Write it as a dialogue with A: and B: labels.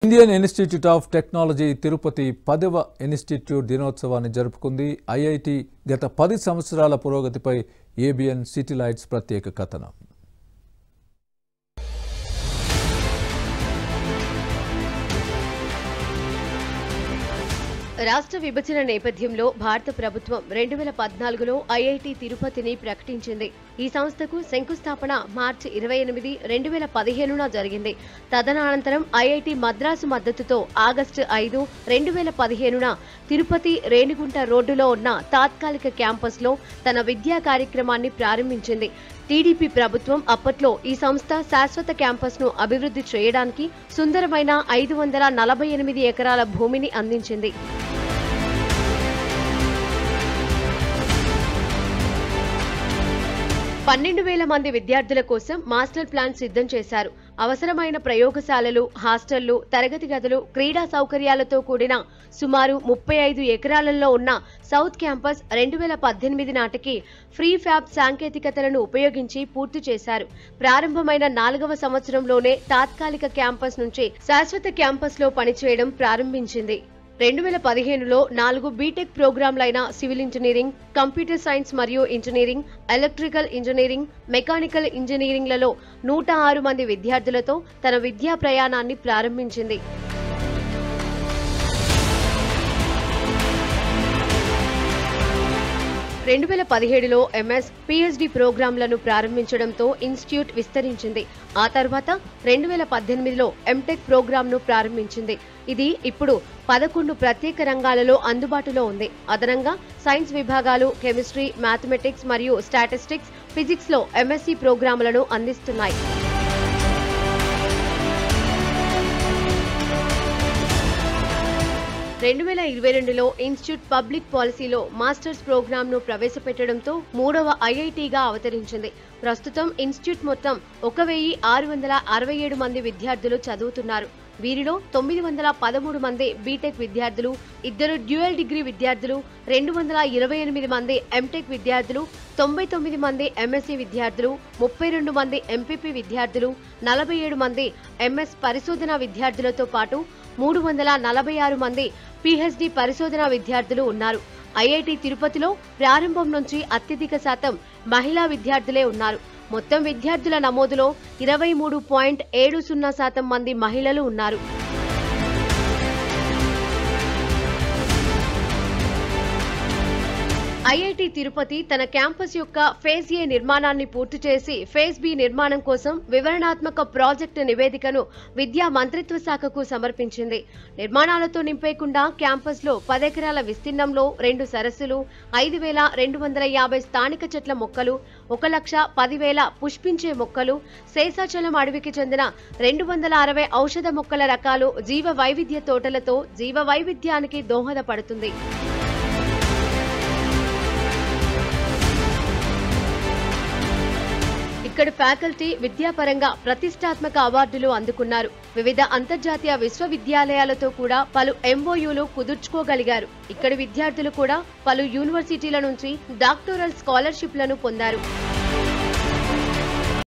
A: Indian institute of technology Tirupati 10వ institute దినోత్సవాన్ని జరుపుకుంది. IIT గత 10 సంవత్సరాల పురోగతిపై ఏబిఎన్ సిటీ లైట్స్ ప్రత్యేక కథనం.
B: రాష్ట్ర విభజన నేపథ్యంలో భారత ప్రభుత్వం 2014లో ఐఐటి తిరుపతిని ప్రకటించింది. ఈ సంస్థకు శంకుస్థాపన మార్చి 28, 2015న జరిగింది. తదనంతరం ఐఐటి మద్రాసు మద్దతుతో ఆగస్టు 5, 2015న తిరుపతి రేణిగుంట రోడ్డులో ఉన్న తాత్కాలిక క్యాంపస్లో తన విద్యా కార్యక్రమాన్ని ప్రారంభించింది. టీడీపీ ప్రభుత్వం అప్పట్లో ఈ సంస్థ శాశ్వత క్యాంపస్ను అభివృద్ధి చేయడానికి సుందరమైన 548 ఎకరాల భూమిని అందించింది. 12,000 మంది విద్యార్థుల కోసం మాస్టర్ ప్లాన్ సిద్ధం చేశారు. అవసరమైన ప్రయోగశాలలు, హాస్టళ్లు, తరగతి గదులు, క్రీడా సౌకర్యాలతో కూడిన సుమారు 35 ఎకరాలలో ఉన్న సౌత్ క్యాంపస్ 2018 నాటికి ఫ్రీ ఫ్యాబ్ సాంకేతికతలను ఉపయోగించి పూర్తి చేశారు. ప్రారంభమైన 4వ సంవత్సరంలోనే తాత్కాలిక క్యాంపస్ నుంచి శాశ్వత క్యాంపస్లో పనిచేయడం ప్రారంభించింది. 2015లో 4 బీటెక్ ప్రోగ్రాంలైన సివిల్ ఇంజనీరింగ్, కంప్యూటర్ సైన్స్ మరియు ఇంజనీరింగ్, ఎలక్ట్రికల్ ఇంజనీరింగ్, మెకానికల్ ఇంజనీరింగ్లలో 106 మంది విద్యార్థులతో తన విద్యా ప్రయాణాన్ని ప్రారంభించింది. 2017లో ఎంఎస్, పిహెచ్డి ప్రోగ్రాంలను ప్రారంభించడంతో ఇన్స్టిట్యూట్ విస్తరించింది. ఆ తర్వాత 2018లో ఎంటెక్ ప్రోగ్రాంను ప్రారంభించింది. ఇది ఇప్పుడు 11 ప్రత్యేక రంగాలలో అందుబాటులో ఉంది. అదనంగా సైన్స్ విభాగాలు కెమిస్ట్రీ, మ్యాథమెటిక్స్ మరియు స్టాటిస్టిక్స్, ఫిజిక్స్లో ఎంఎస్సీ ప్రోగ్రాంలను అందిస్తున్నాయి. 2022లో ఇన్స్టిట్యూట్ పబ్లిక్ పాలసీలో మాస్టర్స్ ప్రోగ్రాంను ప్రవేశపెట్టడంతో 3వ ఐఐటిగా అవతరించింది. ప్రస్తుతం ఇన్స్టిట్యూట్ మొత్తం 1,667 మంది విద్యార్థులు చదువుతున్నారు. వీరిలో 913 మంది బీటెక్ విద్యార్థులు, 2 డ్యూయల్ డిగ్రీ విద్యార్థులు, 228 మంది ఎంటెక్ విద్యార్థులు, 99 మంది ఎంఎస్సీ విద్యార్థులు, 32 మంది ఎంపీపీ విద్యార్థులు, 47 మంది ఎంఎస్ పరిశోధన విద్యార్థులతో పాటు 346 మంది పిహెచ్డి పరిశోధన విద్యార్థులు ఉన్నారు. ఐఐటి తిరుపతిలో ప్రారంభం నుంచి అత్యధిక శాతం మహిళా విద్యార్థులే ఉన్నారు. మొత్తం విద్యార్థుల నమోదులో 23.70% మంది మహిళలు ఉన్నారు. ఐఐటి తిరుపతి తన క్యాంపస్ యొక్క ఫేజ్ ఏ నిర్మాణాన్ని పూర్తి చేసి ఫేజ్ బి నిర్మాణం కోసం వివరణాత్మక ప్రాజెక్టు నివేదికను విద్యా మంత్రిత్వ శాఖకు సమర్పించింది. నిర్మాణాలతో నింపేయకుండా క్యాంపస్లో 10 ఎకరాల విస్తీర్ణంలో 2 సరస్సులు, 5,250 స్థానిక చెట్ల మొక్కలు, 1,10,000 పుష్పించే మొక్కలు, శేషాచలం అడవికి చెందిన 260 ఔషధ మొక్కల రకాలు, జీవ వైవిధ్య తోటలతో జీవ వైవిధ్యానికి దోహదపడుతుంది. ఇక్కడ ఫ్యాకల్టీ విద్యాపరంగా ప్రతిష్టాత్మక అవార్డులు అందుకున్నారు. వివిధ అంతర్జాతీయ విశ్వవిద్యాలయాలతో కూడా పలు ఎంఓయూలు కుదుర్చుకోగలిగారు. ఇక్కడి విద్యార్థులు కూడా పలు యూనివర్సిటీల నుంచి డాక్టోరల్ స్కాలర్షిప్లను పొందారు.